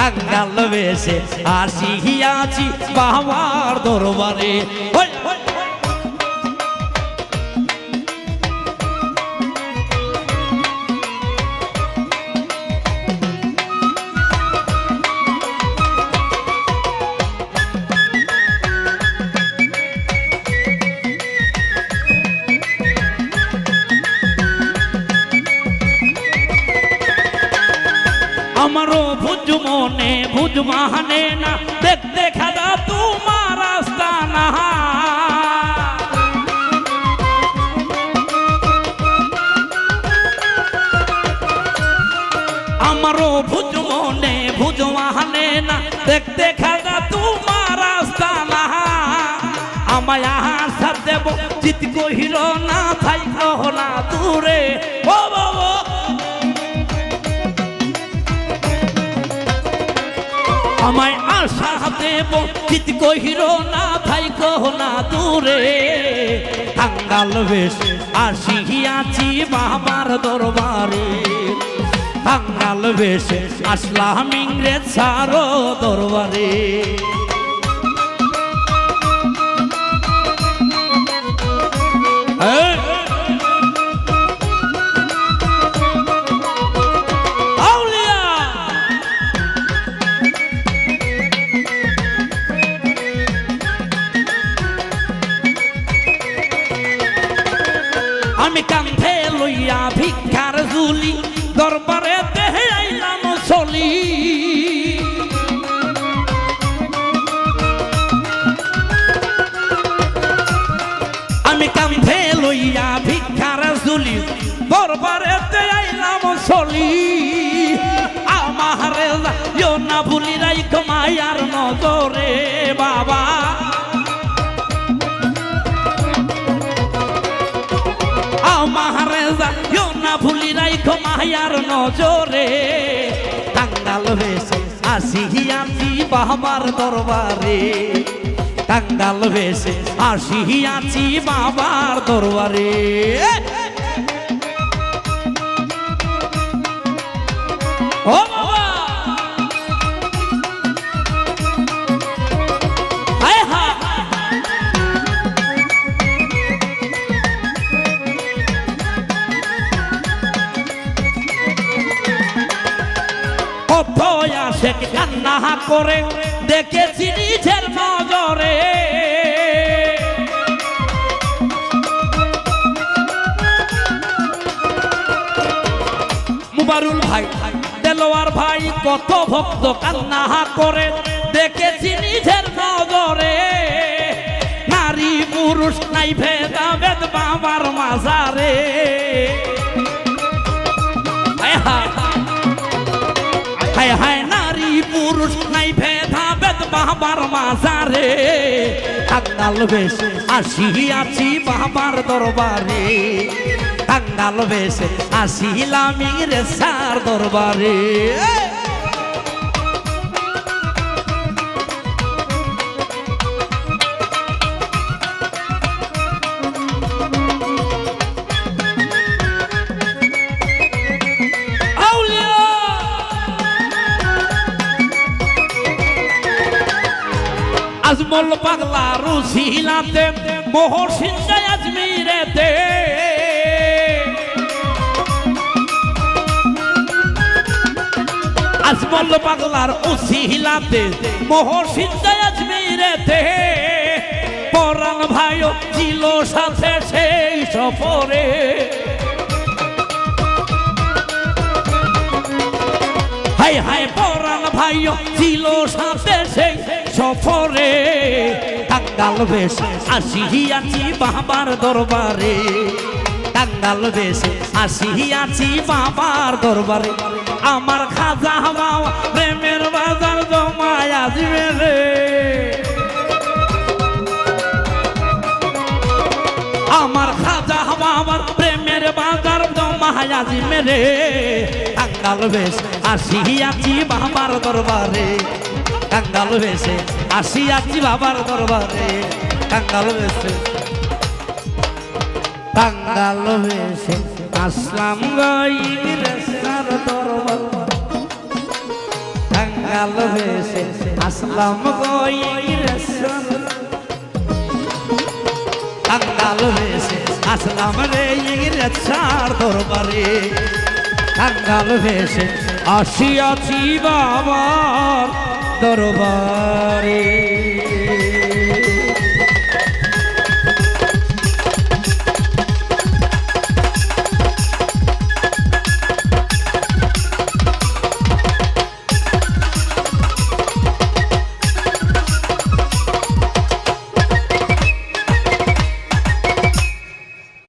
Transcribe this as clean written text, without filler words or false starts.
কাঙ্গাল বেশে আসিয়াছি বাবার দরবারে। আমারও ভুজ মনে ভুজ মানে না দেখতে খেলা তোমার আস্তানা। আমারও ভুজ মনে ভুজ মানে না দেখতে খেলা তোমার আস্তানা। আমায় আশা দেব চিত কহিল না থাইক না দূরে। ও বাবা আমায় আশা দেব চিত কহিল না থাইক না দূরে। কাঙ্গাল বেশ আসিয়াছি বাবার দরবারে। কাঙ্গাল বেশ আসলাম ইংরেজ সারো দরবারে। আমি কাঁধে লইয়া ভিক্ষার ঝুলি দরবারে দেহে আইলাম চলি। আমি কাঁধে লইয়া ভিক্ষার ঝুলি দরবারে দেহে আইলাম চলি। আমারে যাইও না ভুলি রাইখো মায়ার নজরে বাবা। আমারে যাইও না ভুলি রাইখো মায়ার নজরে। কাঙ্গাল বেশে আসিয়াছি বাবার দরবারে। কাঙ্গাল বেশে আসিয়াছি বাবার দরবারে। ও বাবা হায় হায় কত আসে কান্না করে দেখেছি নিজের নজরে। মুবারুল ভাই দেলোয়ার ভাই কত ভক্ত কান্না করে দেখেছি নিজের নজরে। নারী পুরুষ নাই ভেদাভেদ বাবার মাজারে। হায় হায় নারী পুরুষ নাই ভেদাভেদ বাবার মাজারে। কাঙ্গাল বেশ আসিয়াছি বাবার দরবারে। কাঙ্গাল বেশ আসিলাম ইংরেজ সার দরবারে। আজমল পাগলা রুশিলাতে মোহর সিংহায় আজমিরেতে। আজমল পাগলার উশিলাতে মোহর সিংহায় আজমিরেতে। পরাণ ভাইও ছিল সাথে সেই সফরে। হায় হায় পরাণ ভাইও ছিল সাথে সেই সফরে। কাঙ্গাল বেশ আসিয়াছি বাবার দরবারে। কাঙ্গাল বেশ আসিয়াছি বাবার দরবারে। আমার খাজা বাবা প্রেমের বাজার জমায় আসবে রে। আমার খাজা বাবার প্রেমের বাজার জমায় আসবে রে। কাঙ্গাল বেশ আসিয়াছি বাবার দরবারে। কাঙ্গাল বেশে আসিয়াছি বাবার দরবারে। কাঙ্গাল বেশে কাঙ্গাল বেশে আসলাম ইংরেজ সার দরবারে। কাঙ্গাল ভেসে আসলাম গো ইংরেজন কাঙ্গাল ভেসে আসলাম রে ইংরেজার দরবারে কাঙ্গাল ভেসে আসিয়াছি বাবার দরবারে